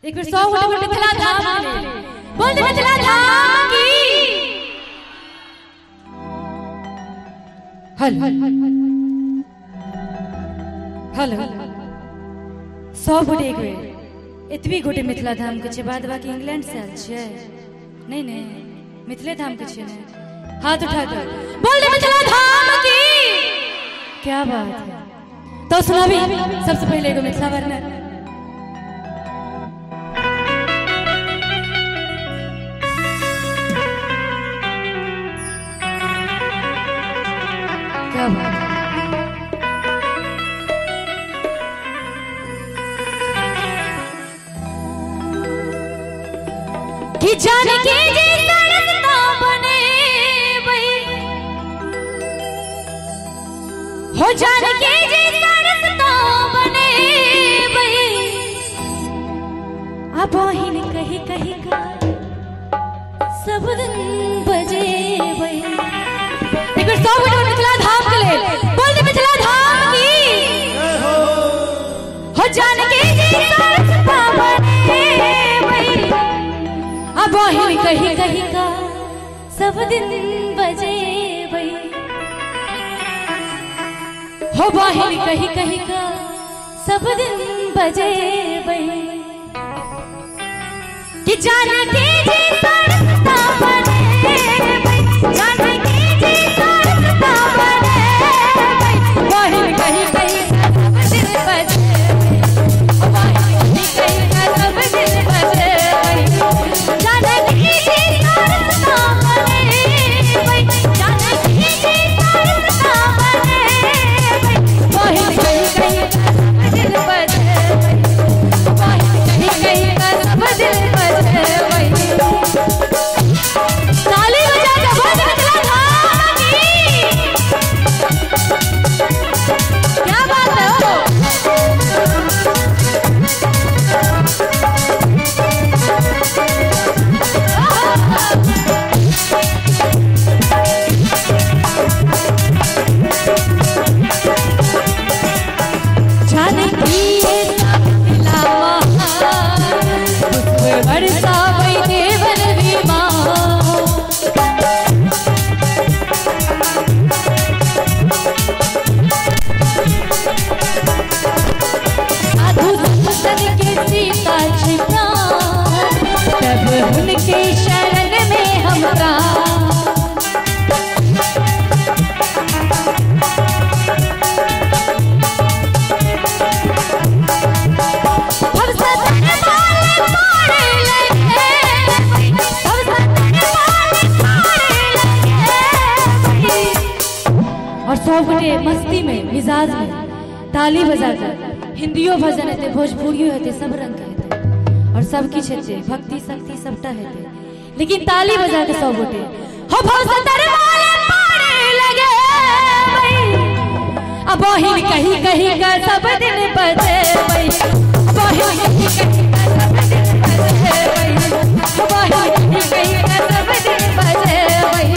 एक बार 100 वोट मिथिला धाम बोल दे मिथिला धाम की हल हल 100 वोट एक बेर एतबी गोटे मिथिला धाम के बाद बाकी इंग्लैंड से आयल छे नहीं नहीं मिथिले धाम के छे ने हाथ उठा कर बोल दे मिथिला धाम की क्या बात है। तो सुनाबी सबसे पहले एगो मिथिला वर्णन क्या बात है। कि जाने के जी सड़कता बने वही हो जाने के जी सड़कता बने वही अब ही कहीं कहीं का सब दिन बजे वही। एक बार 100 वोट मिथिला धाम के लिए बोल दे मिथिला धाम की हो जाने के जी सड़कता बने वही अब ही कहीं कहीं का सब दिन बजे वही हो बाहिर कहीं कहीं का सब दिन बजे वही कि जाने के जी सड़कता बने वही जाने के जी सड़कता बने वही बाहिर कहीं कहीं का सब दिन बजे हो बाहिर कहीं कहीं का सब दिन बजे वही जाने के जी सड़कता बने वही जाने के जी सड़कता बने वही बाहिर कहीं कहीं का सब दिन बजे वही बाहिर कहीं कहीं का सब दिन बजे वही। ताली बजा के बोल मिथिला धाम की क्या बात है हो। जाने की ये मिला उसमें बरसा वही देवन बीमा साधु संतन के सीता छिपा तब उनके शरण में हमरा और 100 गोटे मस्ती में मिजाज में ताली बजाकर हिंदियों भजन हेते भोजपुरियों हेते सब रंग के हेते और सब किछ हेते भक्ति शक्ति सबटा हेते लेकिन ताली बजा के 100 गोटे हो भवसतर वाले पारे लगे अब ही कहीं कहीं का सब दिन बजे वही अब ही कहीं का सब दिन बजे वही अब ही कहीं का सब दिन बजे वही।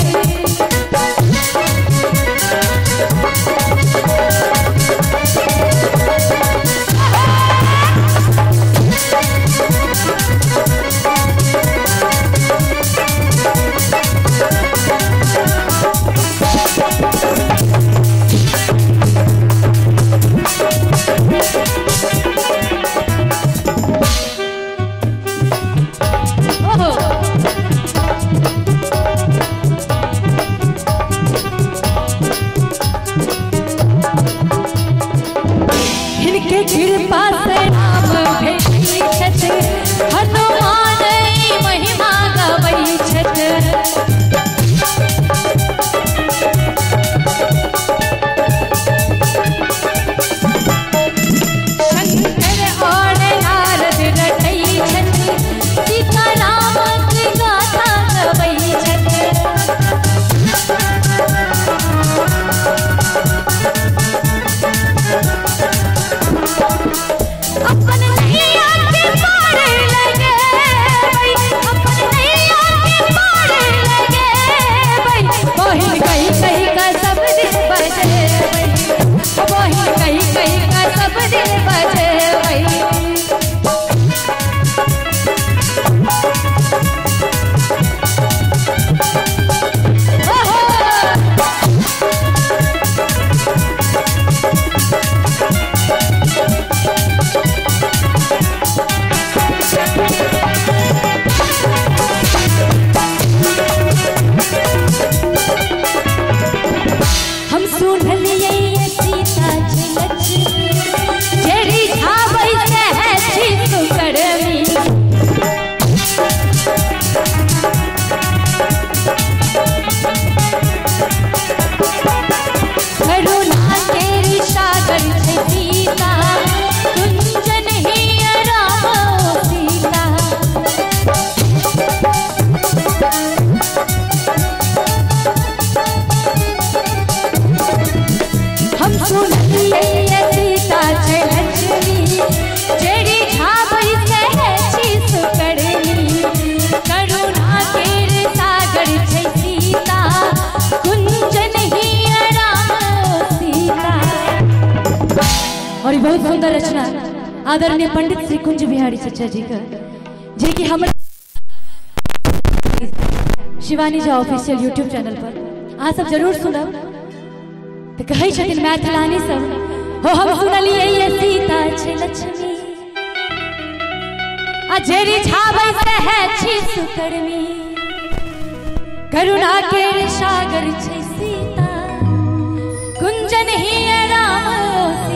सुंदर रचना आदरणीय पंडित श्री कुंज बिहारी चचा जी का, जे कि हम Shivani Jha official YouTube channel पर अहाँ सब जरूर सुनब। तो कहै छथिन मैथिलानी सब हो हम सुनलिए ये सीता छै लक्ष्मी आ जेरी छाबै से है छी सुकर्मी, करुणा के सागर छै सीता कुंजन ही राम